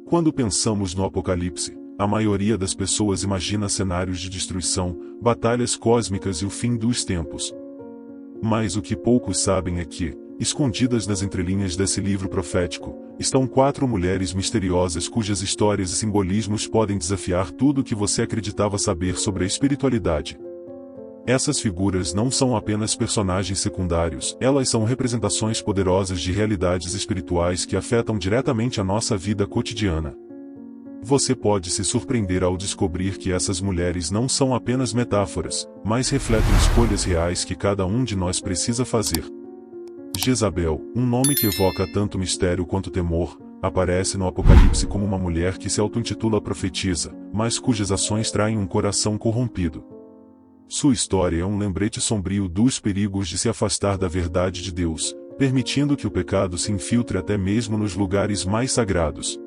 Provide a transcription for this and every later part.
Quando pensamos no Apocalipse, a maioria das pessoas imagina cenários de destruição, batalhas cósmicas e o fim dos tempos. Mas o que poucos sabem é que, escondidas nas entrelinhas desse livro profético, estão 4 mulheres misteriosas cujas histórias e simbolismos podem desafiar tudo o que você acreditava saber sobre a espiritualidade. Essas figuras não são apenas personagens secundários, elas são representações poderosas de realidades espirituais que afetam diretamente a nossa vida cotidiana. Você pode se surpreender ao descobrir que essas mulheres não são apenas metáforas, mas refletem escolhas reais que cada um de nós precisa fazer. Jezabel, um nome que evoca tanto mistério quanto temor, aparece no Apocalipse como uma mulher que se auto-intitula profetisa, mas cujas ações traem um coração corrompido. Sua história é um lembrete sombrio dos perigos de se afastar da verdade de Deus, permitindo que o pecado se infiltre até mesmo nos lugares mais sagrados.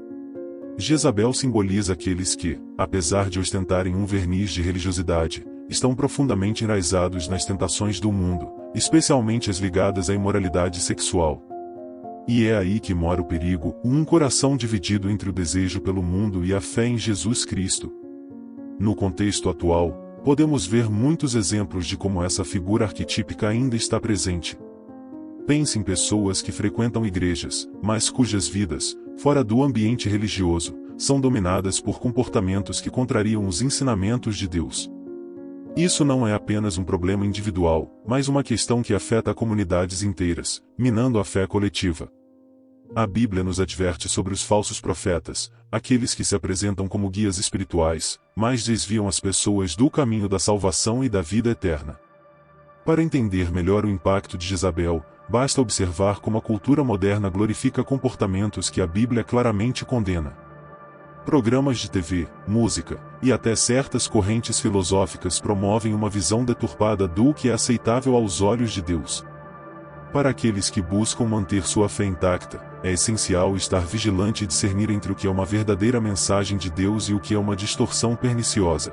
Jezabel simboliza aqueles que, apesar de ostentarem um verniz de religiosidade, estão profundamente enraizados nas tentações do mundo, especialmente as ligadas à imoralidade sexual. E é aí que mora o perigo, um coração dividido entre o desejo pelo mundo e a fé em Jesus Cristo. No contexto atual, podemos ver muitos exemplos de como essa figura arquetípica ainda está presente. Pense em pessoas que frequentam igrejas, mas cujas vidas, fora do ambiente religioso, são dominadas por comportamentos que contrariam os ensinamentos de Deus. Isso não é apenas um problema individual, mas uma questão que afeta comunidades inteiras, minando a fé coletiva. A Bíblia nos adverte sobre os falsos profetas, aqueles que se apresentam como guias espirituais, mas desviam as pessoas do caminho da salvação e da vida eterna. Para entender melhor o impacto de Jezabel, basta observar como a cultura moderna glorifica comportamentos que a Bíblia claramente condena. Programas de TV, música, e até certas correntes filosóficas promovem uma visão deturpada do que é aceitável aos olhos de Deus. Para aqueles que buscam manter sua fé intacta, é essencial estar vigilante e discernir entre o que é uma verdadeira mensagem de Deus e o que é uma distorção perniciosa.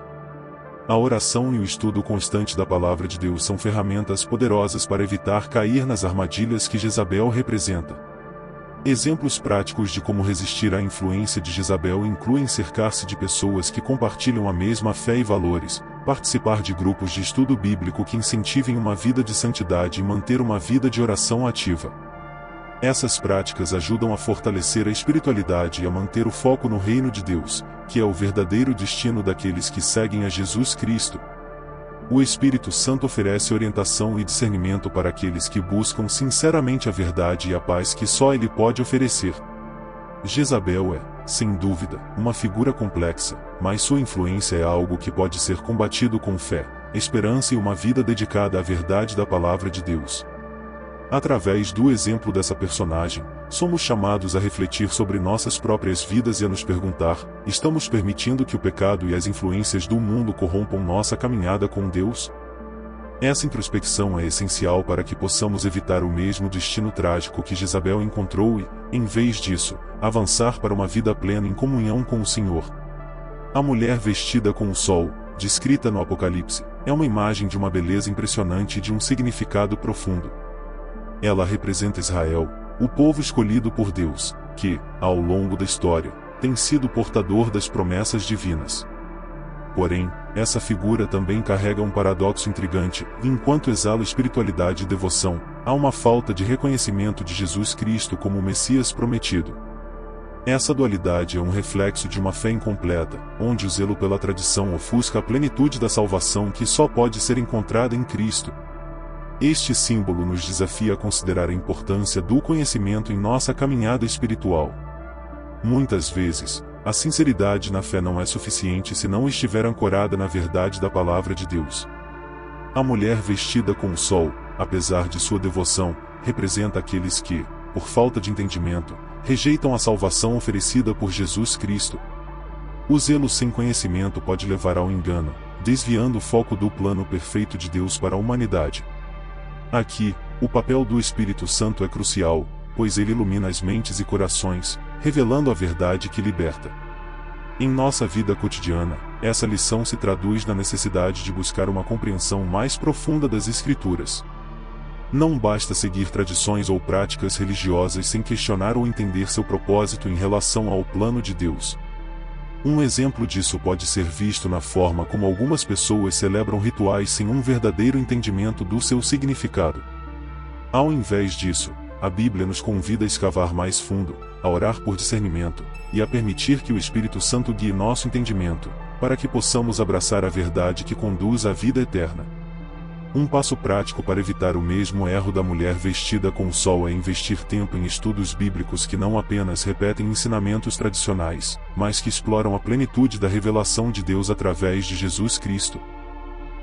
A oração e o estudo constante da Palavra de Deus são ferramentas poderosas para evitar cair nas armadilhas que Jezabel representa. Exemplos práticos de como resistir à influência de Jezabel incluem cercar-se de pessoas que compartilham a mesma fé e valores, participar de grupos de estudo bíblico que incentivem uma vida de santidade e manter uma vida de oração ativa. Essas práticas ajudam a fortalecer a espiritualidade e a manter o foco no reino de Deus, que é o verdadeiro destino daqueles que seguem a Jesus Cristo. O Espírito Santo oferece orientação e discernimento para aqueles que buscam sinceramente a verdade e a paz que só Ele pode oferecer. Jezabel é, sem dúvida, uma figura complexa, mas sua influência é algo que pode ser combatido com fé, esperança e uma vida dedicada à verdade da Palavra de Deus. Através do exemplo dessa personagem, somos chamados a refletir sobre nossas próprias vidas e a nos perguntar: estamos permitindo que o pecado e as influências do mundo corrompam nossa caminhada com Deus? Essa introspecção é essencial para que possamos evitar o mesmo destino trágico que Jezabel encontrou e, em vez disso, avançar para uma vida plena em comunhão com o Senhor. A mulher vestida com o sol, descrita no Apocalipse, é uma imagem de uma beleza impressionante e de um significado profundo. Ela representa Israel, o povo escolhido por Deus, que, ao longo da história, tem sido portador das promessas divinas. Porém, essa figura também carrega um paradoxo intrigante: enquanto exala espiritualidade e devoção, há uma falta de reconhecimento de Jesus Cristo como o Messias prometido. Essa dualidade é um reflexo de uma fé incompleta, onde o zelo pela tradição ofusca a plenitude da salvação que só pode ser encontrada em Cristo. Este símbolo nos desafia a considerar a importância do conhecimento em nossa caminhada espiritual. Muitas vezes, a sinceridade na fé não é suficiente se não estiver ancorada na verdade da Palavra de Deus. A mulher vestida com o sol, apesar de sua devoção, representa aqueles que, por falta de entendimento, rejeitam a salvação oferecida por Jesus Cristo. O zelo sem conhecimento pode levar ao engano, desviando o foco do plano perfeito de Deus para a humanidade. Aqui, o papel do Espírito Santo é crucial, pois ele ilumina as mentes e corações, revelando a verdade que liberta. Em nossa vida cotidiana, essa lição se traduz na necessidade de buscar uma compreensão mais profunda das Escrituras. Não basta seguir tradições ou práticas religiosas sem questionar ou entender seu propósito em relação ao plano de Deus. Um exemplo disso pode ser visto na forma como algumas pessoas celebram rituais sem um verdadeiro entendimento do seu significado. Ao invés disso, a Bíblia nos convida a escavar mais fundo, a orar por discernimento, e a permitir que o Espírito Santo guie nosso entendimento, para que possamos abraçar a verdade que conduz à vida eterna. Um passo prático para evitar o mesmo erro da mulher vestida com o sol é investir tempo em estudos bíblicos que não apenas repetem ensinamentos tradicionais, mas que exploram a plenitude da revelação de Deus através de Jesus Cristo.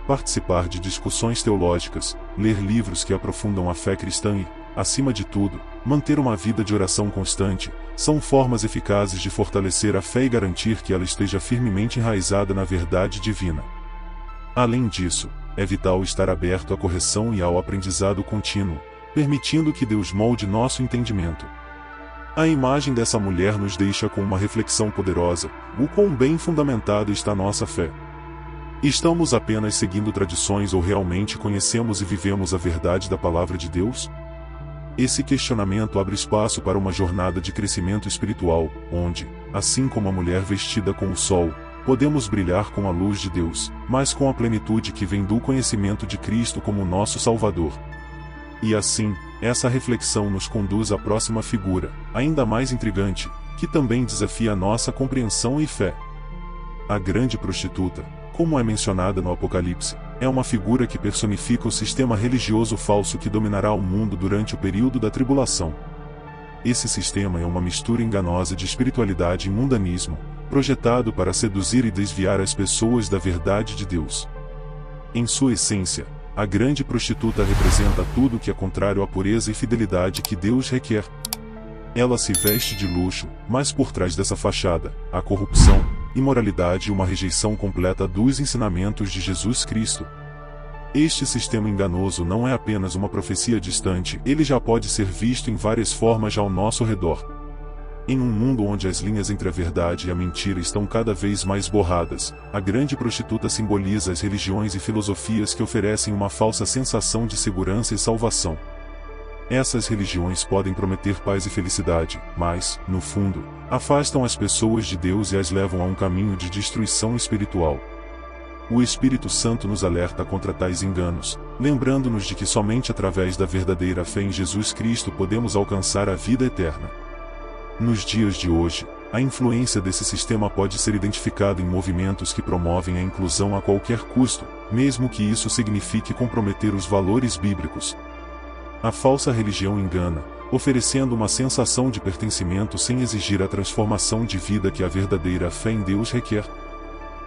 Participar de discussões teológicas, ler livros que aprofundam a fé cristã e, acima de tudo, manter uma vida de oração constante, são formas eficazes de fortalecer a fé e garantir que ela esteja firmemente enraizada na verdade divina. Além disso, é vital estar aberto à correção e ao aprendizado contínuo, permitindo que Deus molde nosso entendimento. A imagem dessa mulher nos deixa com uma reflexão poderosa: o quão bem fundamentada está nossa fé. Estamos apenas seguindo tradições ou realmente conhecemos e vivemos a verdade da palavra de Deus? Esse questionamento abre espaço para uma jornada de crescimento espiritual, onde, assim como a mulher vestida com o sol, podemos brilhar com a luz de Deus, mas com a plenitude que vem do conhecimento de Cristo como nosso Salvador. E assim, essa reflexão nos conduz à próxima figura, ainda mais intrigante, que também desafia a nossa compreensão e fé. A grande prostituta, como é mencionada no Apocalipse, é uma figura que personifica o sistema religioso falso que dominará o mundo durante o período da tribulação. Esse sistema é uma mistura enganosa de espiritualidade e mundanismo, projetado para seduzir e desviar as pessoas da verdade de Deus. Em sua essência, a grande prostituta representa tudo que é contrário à pureza e fidelidade que Deus requer. Ela se veste de luxo, mas por trás dessa fachada, há corrupção, imoralidade e uma rejeição completa dos ensinamentos de Jesus Cristo. Este sistema enganoso não é apenas uma profecia distante, ele já pode ser visto em várias formas ao nosso redor. Em um mundo onde as linhas entre a verdade e a mentira estão cada vez mais borradas, a grande prostituta simboliza as religiões e filosofias que oferecem uma falsa sensação de segurança e salvação. Essas religiões podem prometer paz e felicidade, mas, no fundo, afastam as pessoas de Deus e as levam a um caminho de destruição espiritual. O Espírito Santo nos alerta contra tais enganos, lembrando-nos de que somente através da verdadeira fé em Jesus Cristo podemos alcançar a vida eterna. Nos dias de hoje, a influência desse sistema pode ser identificada em movimentos que promovem a inclusão a qualquer custo, mesmo que isso signifique comprometer os valores bíblicos. A falsa religião engana, oferecendo uma sensação de pertencimento sem exigir a transformação de vida que a verdadeira fé em Deus requer.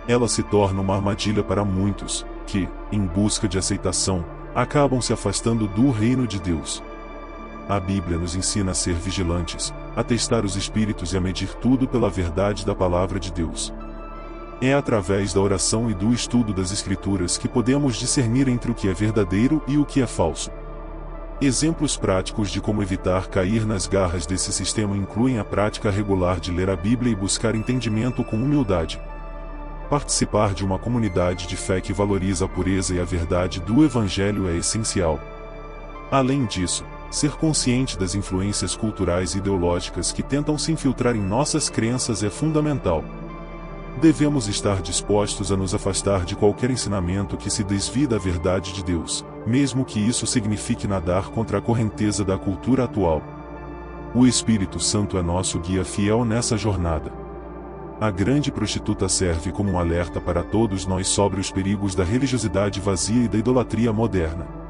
Ela se torna uma armadilha para muitos, que, em busca de aceitação, acabam se afastando do reino de Deus. A Bíblia nos ensina a ser vigilantes, a testar os espíritos e a medir tudo pela verdade da palavra de Deus. É através da oração e do estudo das Escrituras que podemos discernir entre o que é verdadeiro e o que é falso. Exemplos práticos de como evitar cair nas garras desse sistema incluem a prática regular de ler a Bíblia e buscar entendimento com humildade. Participar de uma comunidade de fé que valoriza a pureza e a verdade do Evangelho é essencial. Além disso, ser consciente das influências culturais e ideológicas que tentam se infiltrar em nossas crenças é fundamental. Devemos estar dispostos a nos afastar de qualquer ensinamento que se desvie da verdade de Deus, mesmo que isso signifique nadar contra a correnteza da cultura atual. O Espírito Santo é nosso guia fiel nessa jornada. A grande prostituta serve como um alerta para todos nós sobre os perigos da religiosidade vazia e da idolatria moderna.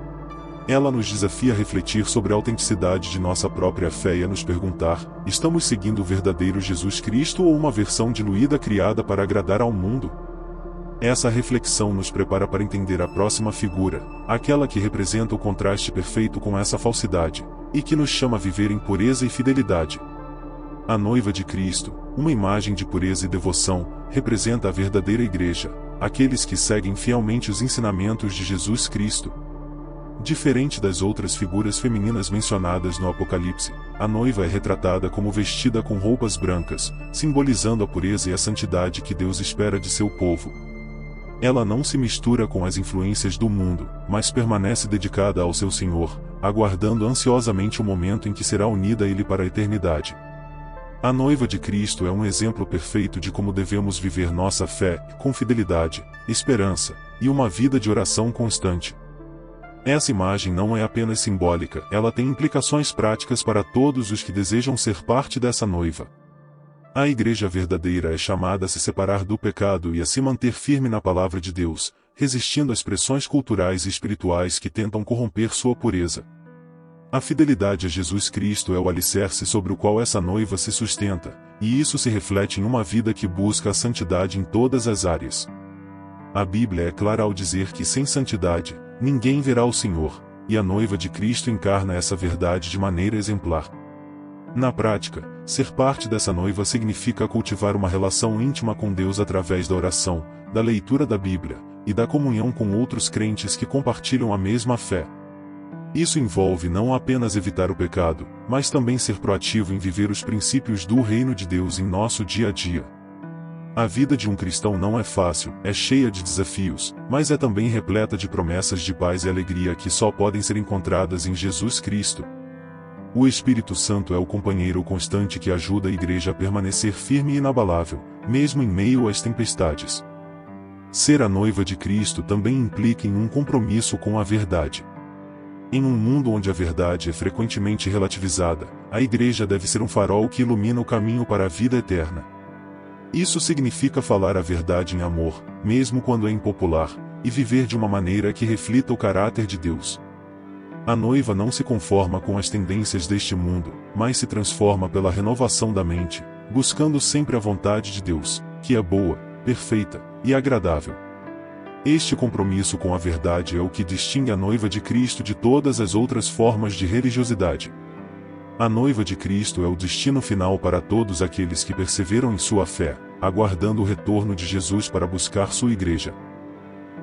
Ela nos desafia a refletir sobre a autenticidade de nossa própria fé e a nos perguntar: estamos seguindo o verdadeiro Jesus Cristo ou uma versão diluída criada para agradar ao mundo? Essa reflexão nos prepara para entender a próxima figura, aquela que representa o contraste perfeito com essa falsidade, e que nos chama a viver em pureza e fidelidade. A noiva de Cristo, uma imagem de pureza e devoção, representa a verdadeira igreja, aqueles que seguem fielmente os ensinamentos de Jesus Cristo. Diferente das outras figuras femininas mencionadas no Apocalipse, a noiva é retratada como vestida com roupas brancas, simbolizando a pureza e a santidade que Deus espera de seu povo. Ela não se mistura com as influências do mundo, mas permanece dedicada ao seu Senhor, aguardando ansiosamente o momento em que será unida a Ele para a eternidade. A noiva de Cristo é um exemplo perfeito de como devemos viver nossa fé, com fidelidade, esperança, e uma vida de oração constante. Essa imagem não é apenas simbólica, ela tem implicações práticas para todos os que desejam ser parte dessa noiva. A igreja verdadeira é chamada a se separar do pecado e a se manter firme na palavra de Deus, resistindo às pressões culturais e espirituais que tentam corromper sua pureza. A fidelidade a Jesus Cristo é o alicerce sobre o qual essa noiva se sustenta, e isso se reflete em uma vida que busca a santidade em todas as áreas. A Bíblia é clara ao dizer que sem santidade, ninguém verá o Senhor, e a noiva de Cristo encarna essa verdade de maneira exemplar. Na prática, ser parte dessa noiva significa cultivar uma relação íntima com Deus através da oração, da leitura da Bíblia, e da comunhão com outros crentes que compartilham a mesma fé. Isso envolve não apenas evitar o pecado, mas também ser proativo em viver os princípios do reino de Deus em nosso dia a dia. A vida de um cristão não é fácil, é cheia de desafios, mas é também repleta de promessas de paz e alegria que só podem ser encontradas em Jesus Cristo. O Espírito Santo é o companheiro constante que ajuda a igreja a permanecer firme e inabalável, mesmo em meio às tempestades. Ser a noiva de Cristo também implica em um compromisso com a verdade. Em um mundo onde a verdade é frequentemente relativizada, a igreja deve ser um farol que ilumina o caminho para a vida eterna. Isso significa falar a verdade em amor, mesmo quando é impopular, e viver de uma maneira que reflita o caráter de Deus. A noiva não se conforma com as tendências deste mundo, mas se transforma pela renovação da mente, buscando sempre a vontade de Deus, que é boa, perfeita e agradável. Este compromisso com a verdade é o que distingue a noiva de Cristo de todas as outras formas de religiosidade. A noiva de Cristo é o destino final para todos aqueles que perseveram em sua fé, aguardando o retorno de Jesus para buscar sua igreja.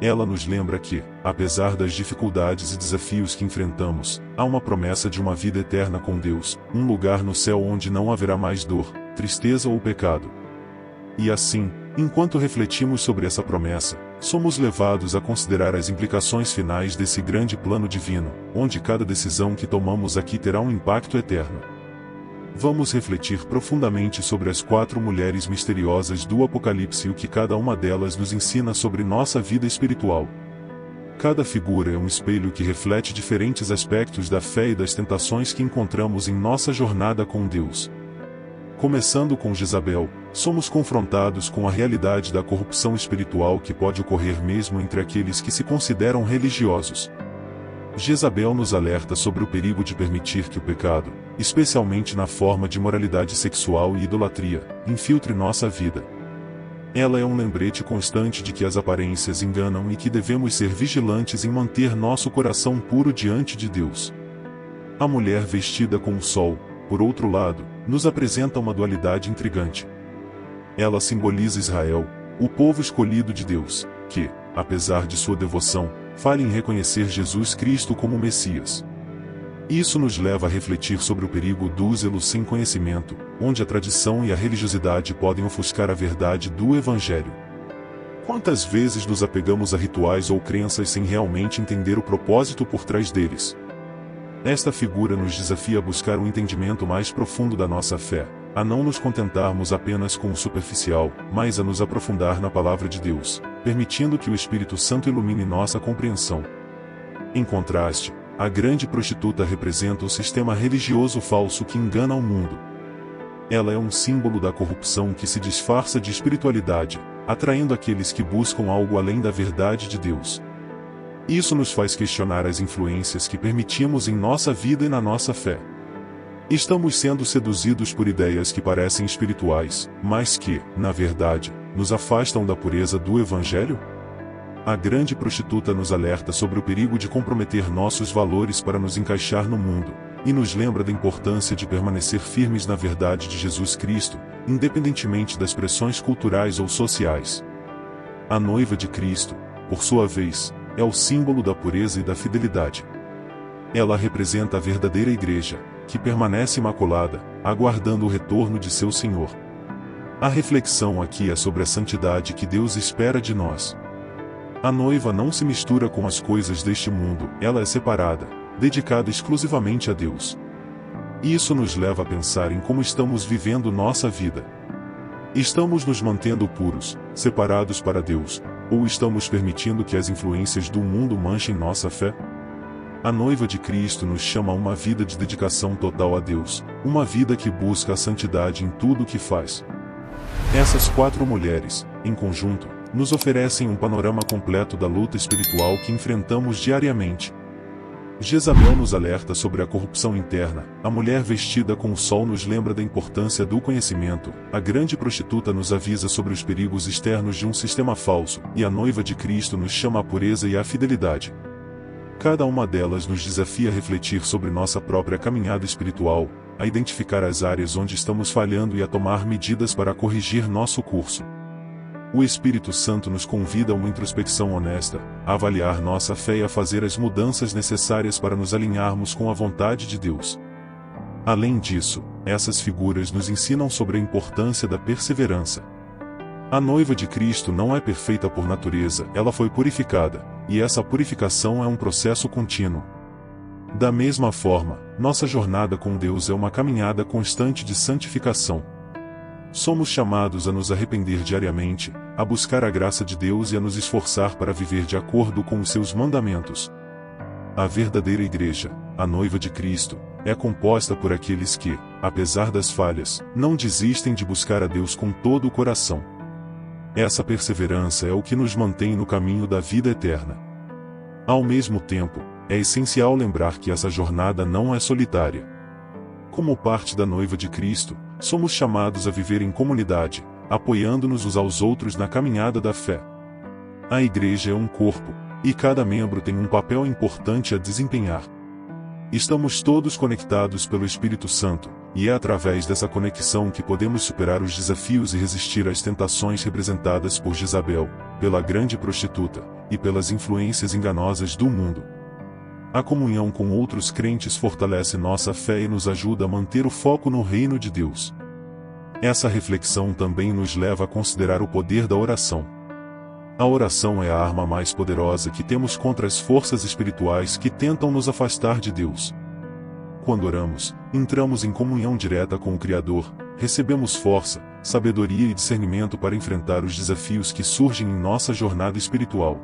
Ela nos lembra que, apesar das dificuldades e desafios que enfrentamos, há uma promessa de uma vida eterna com Deus, um lugar no céu onde não haverá mais dor, tristeza ou pecado. E assim, enquanto refletimos sobre essa promessa, somos levados a considerar as implicações finais desse grande plano divino, onde cada decisão que tomamos aqui terá um impacto eterno. Vamos refletir profundamente sobre as 4 mulheres misteriosas do Apocalipse e o que cada uma delas nos ensina sobre nossa vida espiritual. Cada figura é um espelho que reflete diferentes aspectos da fé e das tentações que encontramos em nossa jornada com Deus. Começando com Jezabel, somos confrontados com a realidade da corrupção espiritual que pode ocorrer mesmo entre aqueles que se consideram religiosos. Jezabel nos alerta sobre o perigo de permitir que o pecado, especialmente na forma de imoralidade sexual e idolatria, infiltre nossa vida. Ela é um lembrete constante de que as aparências enganam e que devemos ser vigilantes em manter nosso coração puro diante de Deus. A mulher vestida com o sol, por outro lado, nos apresenta uma dualidade intrigante. Ela simboliza Israel, o povo escolhido de Deus, que, apesar de sua devoção, falha em reconhecer Jesus Cristo como Messias. Isso nos leva a refletir sobre o perigo do zelo sem conhecimento, onde a tradição e a religiosidade podem ofuscar a verdade do Evangelho. Quantas vezes nos apegamos a rituais ou crenças sem realmente entender o propósito por trás deles? Esta figura nos desafia a buscar um entendimento mais profundo da nossa fé, a não nos contentarmos apenas com o superficial, mas a nos aprofundar na palavra de Deus, permitindo que o Espírito Santo ilumine nossa compreensão. Em contraste, a grande prostituta representa o sistema religioso falso que engana o mundo. Ela é um símbolo da corrupção que se disfarça de espiritualidade, atraindo aqueles que buscam algo além da verdade de Deus. Isso nos faz questionar as influências que permitimos em nossa vida e na nossa fé. Estamos sendo seduzidos por ideias que parecem espirituais, mas que, na verdade, nos afastam da pureza do Evangelho? A grande prostituta nos alerta sobre o perigo de comprometer nossos valores para nos encaixar no mundo, e nos lembra da importância de permanecer firmes na verdade de Jesus Cristo, independentemente das pressões culturais ou sociais. A noiva de Cristo, por sua vez, é o símbolo da pureza e da fidelidade. Ela representa a verdadeira igreja, que permanece imaculada, aguardando o retorno de seu Senhor. A reflexão aqui é sobre a santidade que Deus espera de nós. A noiva não se mistura com as coisas deste mundo, ela é separada, dedicada exclusivamente a Deus. Isso nos leva a pensar em como estamos vivendo nossa vida. Estamos nos mantendo puros, separados para Deus, ou estamos permitindo que as influências do mundo manchem nossa fé? A noiva de Cristo nos chama a uma vida de dedicação total a Deus, uma vida que busca a santidade em tudo o que faz. Essas 4 mulheres, em conjunto, nos oferecem um panorama completo da luta espiritual que enfrentamos diariamente. Jezabel nos alerta sobre a corrupção interna, a mulher vestida com o sol nos lembra da importância do conhecimento, a grande prostituta nos avisa sobre os perigos externos de um sistema falso, e a noiva de Cristo nos chama à pureza e à fidelidade. Cada uma delas nos desafia a refletir sobre nossa própria caminhada espiritual, a identificar as áreas onde estamos falhando e a tomar medidas para corrigir nosso curso. O Espírito Santo nos convida a uma introspecção honesta, a avaliar nossa fé e a fazer as mudanças necessárias para nos alinharmos com a vontade de Deus. Além disso, essas figuras nos ensinam sobre a importância da perseverança. A noiva de Cristo não é perfeita por natureza, ela foi purificada, e essa purificação é um processo contínuo. Da mesma forma, nossa jornada com Deus é uma caminhada constante de santificação. Somos chamados a nos arrepender diariamente, a buscar a graça de Deus e a nos esforçar para viver de acordo com os seus mandamentos. A verdadeira igreja, a noiva de Cristo, é composta por aqueles que, apesar das falhas, não desistem de buscar a Deus com todo o coração. Essa perseverança é o que nos mantém no caminho da vida eterna. Ao mesmo tempo, é essencial lembrar que essa jornada não é solitária. Como parte da noiva de Cristo, somos chamados a viver em comunidade, apoiando-nos uns aos outros na caminhada da fé. A igreja é um corpo, e cada membro tem um papel importante a desempenhar. Estamos todos conectados pelo Espírito Santo, e é através dessa conexão que podemos superar os desafios e resistir às tentações representadas por Jezabel, pela grande prostituta, e pelas influências enganosas do mundo. A comunhão com outros crentes fortalece nossa fé e nos ajuda a manter o foco no reino de Deus. Essa reflexão também nos leva a considerar o poder da oração. A oração é a arma mais poderosa que temos contra as forças espirituais que tentam nos afastar de Deus. Quando oramos, entramos em comunhão direta com o Criador, recebemos força, sabedoria e discernimento para enfrentar os desafios que surgem em nossa jornada espiritual.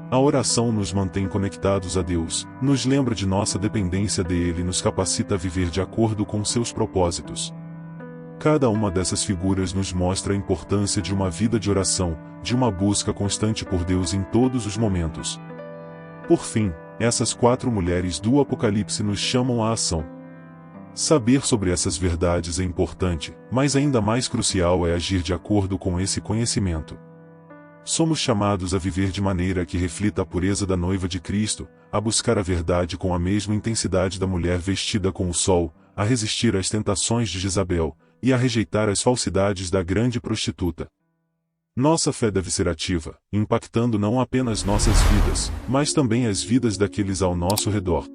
A oração nos mantém conectados a Deus, nos lembra de nossa dependência dele e nos capacita a viver de acordo com seus propósitos. Cada uma dessas figuras nos mostra a importância de uma vida de oração, de uma busca constante por Deus em todos os momentos. Por fim, essas 4 mulheres do Apocalipse nos chamam à ação. Saber sobre essas verdades é importante, mas ainda mais crucial é agir de acordo com esse conhecimento. Somos chamados a viver de maneira que reflita a pureza da noiva de Cristo, a buscar a verdade com a mesma intensidade da mulher vestida com o sol, a resistir às tentações de Jezabel, e a rejeitar as falsidades da grande prostituta. Nossa fé deve ser ativa, impactando não apenas nossas vidas, mas também as vidas daqueles ao nosso redor.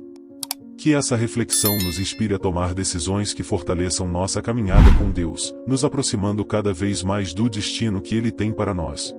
Que essa reflexão nos inspire a tomar decisões que fortaleçam nossa caminhada com Deus, nos aproximando cada vez mais do destino que Ele tem para nós.